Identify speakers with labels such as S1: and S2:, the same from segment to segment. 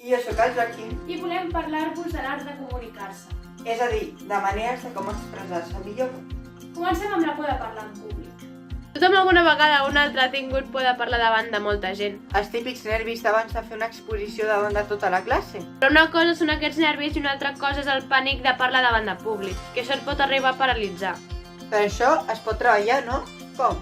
S1: I jo sóc el Joaquim.
S2: I volem parlar-vos de l'art de comunicar-se.
S1: És a dir, de maneres de com expressar-se millor.
S2: Comencem amb la por de parlar en públic.
S3: Tothom alguna vegada o una altra ha tingut por de parlar davant de molta gent.
S1: Els típics nervis abans de fer una exposició davant de tota la classe.
S3: Però una cosa són aquests nervis i una altra cosa és el pànic de parlar davant de públic, que això et pot arribar a paralitzar.
S1: Per això es pot treballar, no? Com?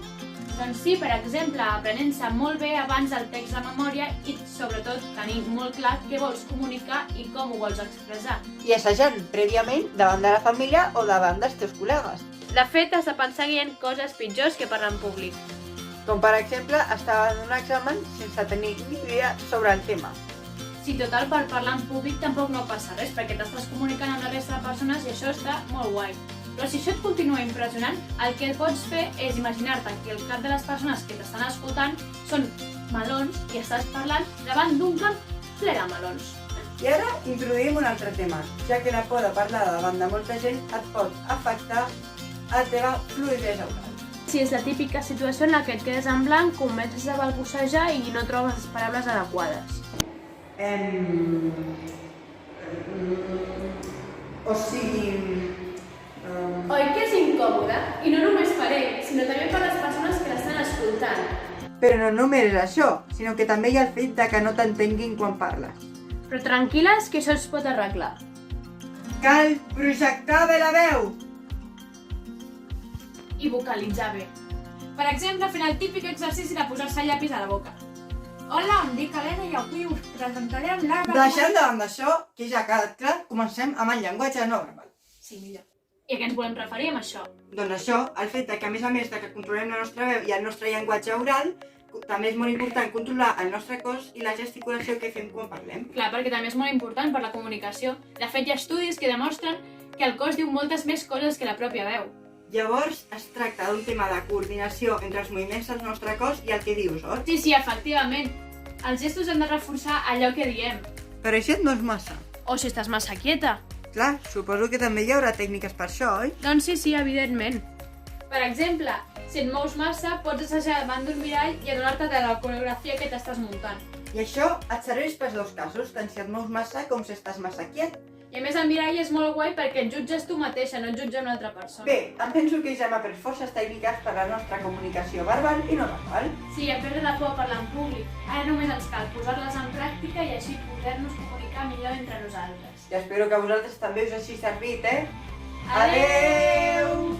S2: Doncs sí, per exemple, aprenent-se molt bé abans el text de memòria i sobretot tenir molt clar què vols comunicar i com ho vols expressar.
S1: I assajant prèviament davant de la família o davant dels teus col·legues.
S3: De fet, has de pensar que hi ha coses pitjors que parlar en públic.
S1: Com per exemple, estava en un examen sense tenir ni idea sobre el tema.
S2: Sí, total, per parlar en públic tampoc no passa res, perquè t'estàs comunicant amb la resta de persones i això està molt guai. Però si això et continua impressionant, el que pots fer és imaginar-te que el cap de les persones que t'estan escoltant són melons i estàs parlant davant d'un camp ple de melons.
S1: I ara introduïm un altre tema, ja que la por de parlar davant de molta gent et pot afectar a la teva fluïdesa oral.
S3: Si és la típica situació en la que et quedes en blanc, comences a balbucejar i no trobes les paraules adequades.
S1: O sigui...
S3: Oi que és incòmode? I no només per ell, sinó també per les persones que l'estan escoltant.
S1: Però no només és això, sinó que també hi ha el fet de que no t'entenguin quan parles.
S3: Però tranquil·les, que això es pot arreglar.
S1: Cal projectar bé la veu!
S2: I vocalitzar bé. Per exemple, fent el típic exercici de posar-se el llapis a la boca. Hola, em dic Helena i avui us presentaré amb l'art de...
S1: Deixant davant d'això, que ja ha quedat clar, comencem amb el llenguatge no verbal.
S2: Sí, millor. I a què ens volem referir amb això?
S1: Doncs això, el fet que a més de que controlem la nostra veu i el nostre llenguatge oral, també és molt important controlar el nostre cos i la gesticulació que fem quan parlem.
S2: Clar, perquè també és molt important per la comunicació. De fet, hi ha estudis que demostren que el cos diu moltes més coses que la pròpia veu.
S1: Llavors, es tracta d'un tema de coordinació entre els moviments del nostre cos i el que dius, oi?
S2: Sí, efectivament. Els gestos han de reforçar allò que diem.
S1: Però això no és massa.
S3: O si estàs massa quieta.
S1: Clar, suposo que també hi haurà tècniques per això, oi?
S3: Doncs sí, evidentment.
S2: Per exemple, si et mous massa, pots assajar davant d'un mirall i adonar-te de la coreografia que t'estàs muntant.
S1: I això et serveix pels dos casos, tant si et mous massa com si estàs massa quiet.
S2: I a més el mirall és molt guai perquè et jutges tu mateixa, no et jutja una altra persona.
S1: Bé, em penso que ja hem après forces tècniques per a la nostra comunicació verbal i no verbal.
S2: Sí, a perdre la por a parlar en públic. Ara només ens cal posar-les en pràctica i així poder-nos comunicar millor entre nosaltres.
S1: I espero que a vosaltres també us hagi servit, eh?
S2: Adeu!